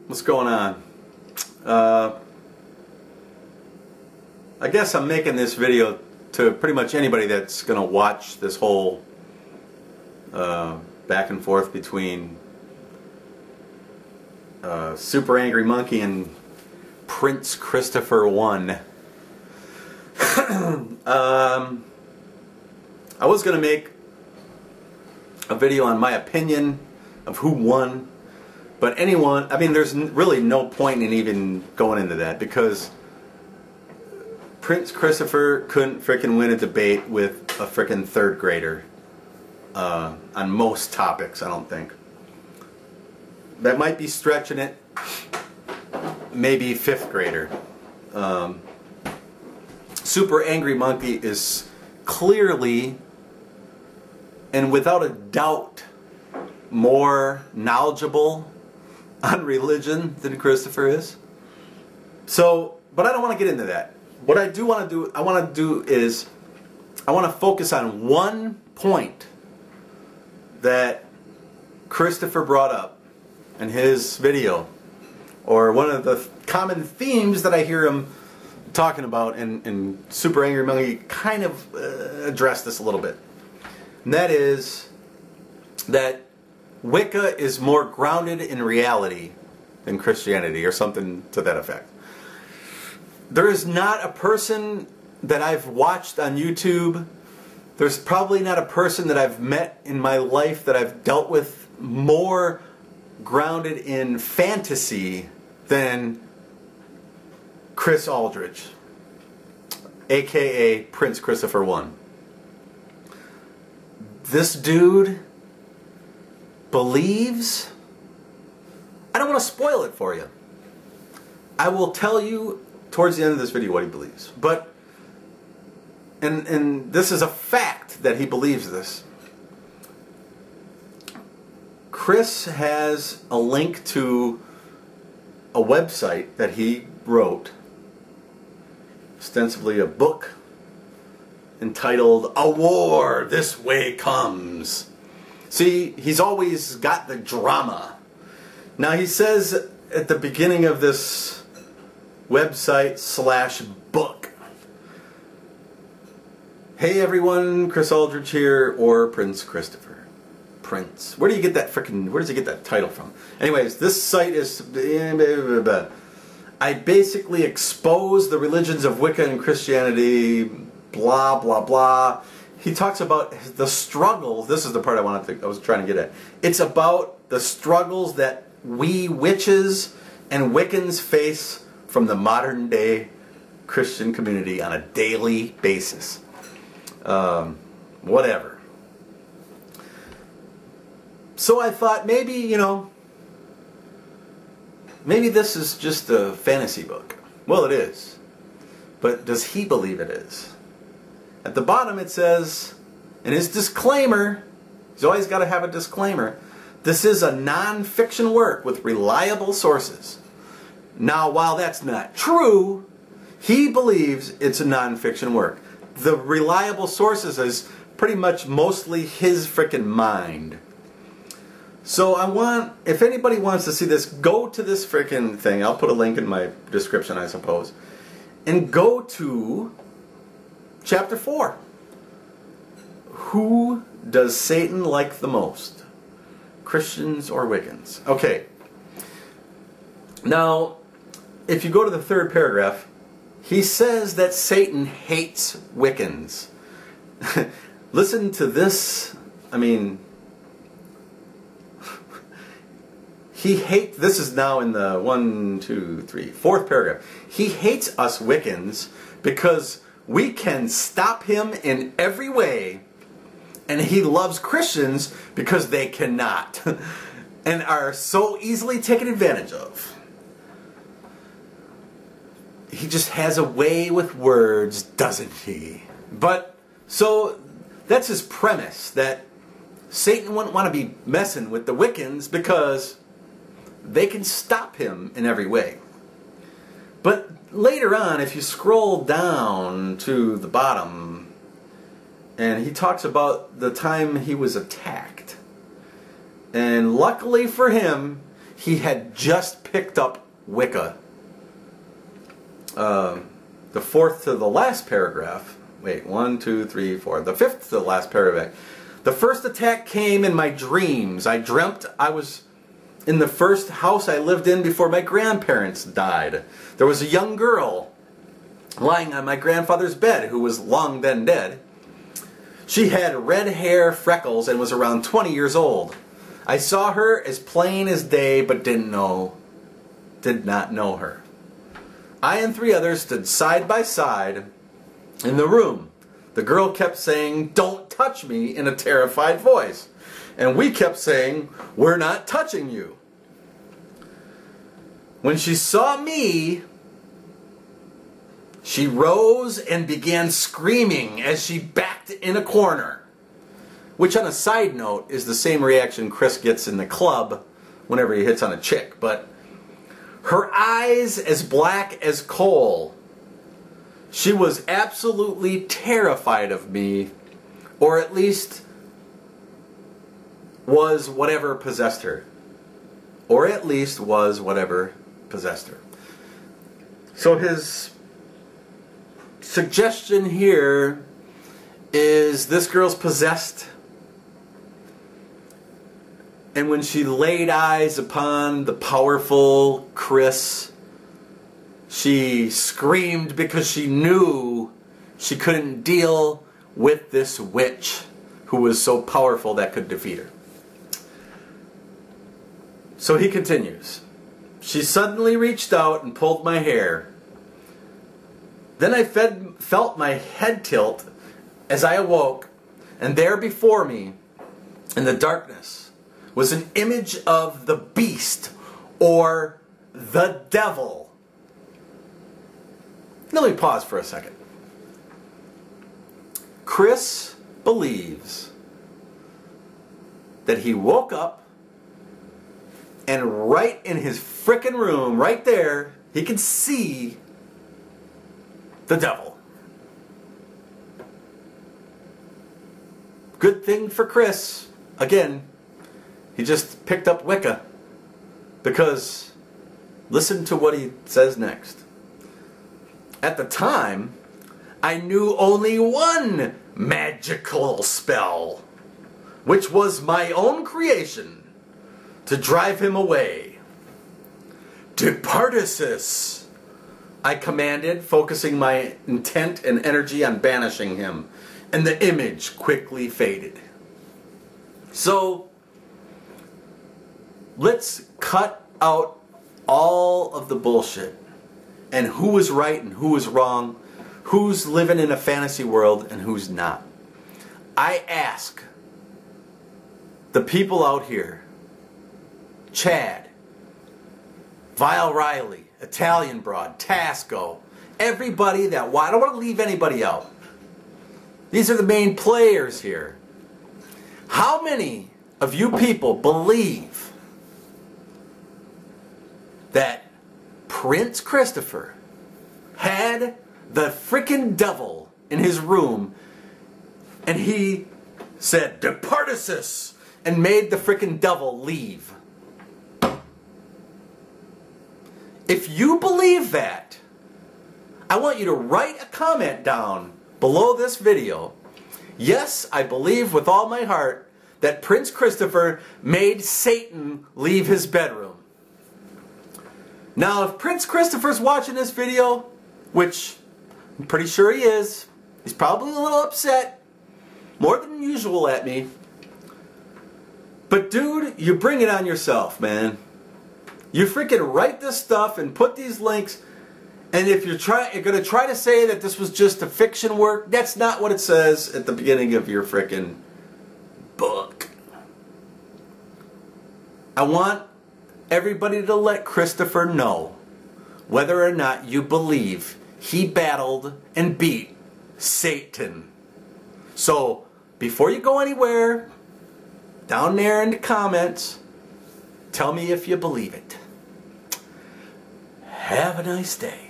What's going on? I guess I'm making this video to pretty much anybody that's gonna watch this whole back and forth between Super Angry Monkey and Prince Christopher won. I was gonna make a video on my opinion of who won, but anyone, I mean, there's really no point in even going into that because Prince Christopher couldn't frickin' win a debate with a frickin' third grader on most topics, I don't think. That might be stretching it. Maybe fifth grader. Super Angry Monkey is clearly and without a doubt more knowledgeable on religion than Christopher is. So, but I don't want to get into that. What I do want to do, is I want to focus on one point that Christopher brought up in his video, or one of the common themes that I hear him talking about, and Super Angry Monkey kind of addressed this a little bit. And that is that Wicca is more grounded in reality than Christianity, or something to that effect. There is not a person that I've watched on YouTube, there's probably not a person that I've met in my life that I've dealt with more grounded in fantasy than Chris Aldridge, aka Prince Christopher I. This dude believes, I don't want to spoil it for you. I will tell you towards the end of this video what he believes. But, and this is a fact that he believes this. Chris has a link to a website that he wrote, ostensibly a book entitled "A War This Way Comes." See, he's always got the drama. Now he says at the beginning of this website / book, "Hey everyone, Chris Aldridge here," or Prince Christopher. Prince. Where do you get that frickin', where does he get that title from? Anyways, this site is, I basically expose the religions of Wicca and Christianity, blah blah blah. He talks about the struggle. This is the part I was trying to get at. It's about the struggles that we witches and Wiccans face from the modern day Christian community on a daily basis. Whatever. So I thought maybe, you know, maybe this is just a fantasy book. Well, it is. But does he believe it is? At the bottom it says, in his disclaimer, he's always got to have a disclaimer, this is a non-fiction work with reliable sources. Now, while that's not true, he believes it's a non-fiction work. The reliable sources is pretty much mostly his frickin' mind. So I want, if anybody wants to see this, go to this frickin' thing. I'll put a link in my description, I suppose. And go to Chapter 4. Who does Satan like the most? Christians or Wiccans? Okay. Now, if you go to the third paragraph, he says that Satan hates Wiccans. Listen to this. I mean, this is now in the 4th paragraph. He hates us Wiccans because we can stop him in every way, and he loves Christians because they cannot and are so easily taken advantage of. He just has a way with words, doesn't he? But, so, that's his premise, that Satan wouldn't want to be messing with the Wiccans because they can stop him in every way. But later on, if you scroll down to the bottom, and he talks about the time he was attacked. And luckily for him, he had just picked up Wicca. The fourth to the last paragraph. Wait, 1, 2, 3, 4. The fifth to the last paragraph. The first attack came in my dreams. I dreamt I was in the first house I lived in before my grandparents died. There was a young girl lying on my grandfather's bed who was long then dead. She had red hair, freckles, and was around 20 years old. I saw her as plain as day, but did not know her. I and 3 others stood side by side in the room. The girl kept saying, "Don't touch me," in a terrified voice. And we kept saying, "We're not touching you." When she saw me, she rose and began screaming as she backed in a corner. Which, on a side note, is the same reaction Chris gets in the club whenever he hits on a chick. But her eyes as black as coal. She was absolutely terrified of me, or at least was whatever possessed her. Or at least was whatever possessed her. So his suggestion here is this girl's possessed, and when she laid eyes upon the powerful Chris, she screamed because she knew she couldn't deal with this witch who was so powerful that could defeat her. So he continues. She suddenly reached out and pulled my hair. Then I felt my head tilt as I awoke, and there before me, in the darkness, was an image of the beast, or the devil. Now let me pause for a second. Chris believes that he woke up and right in his frickin' room, right there, he could see the devil. Good thing for Chris. Again, he just picked up Wicca. Because listen to what he says next. At the time, I knew only one magical spell, which was my own creation, to drive him away. Departisis, I commanded, focusing my intent and energy on banishing him, and the image quickly faded. So, let's cut out all of the bullshit, and who was right and who was wrong, who's living in a fantasy world and who's not. I ask the people out here, Chad, Vile Riley, Italian Broad, Tasco, everybody that, I don't want to leave anybody out. These are the main players here. How many of you people believe that Prince Christopher had the frickin' devil in his room and he said, Departisis, and made the frickin' devil leave? If you believe that, I want you to write a comment down below this video. Yes, I believe with all my heart that Prince Christopher made Satan leave his bedroom. Now, if Prince Christopher's watching this video, which I'm pretty sure he is, he's probably a little upset, more than usual at me. But dude, you bring it on yourself, man. You freaking write this stuff and put these links, and if you're going to try to say that this was just a fiction work, that's not what it says at the beginning of your freaking book. I want everybody to let Christopher know whether or not you believe he battled and beat Satan. So, before you go anywhere, down there in the comments, tell me if you believe it. Have a nice day.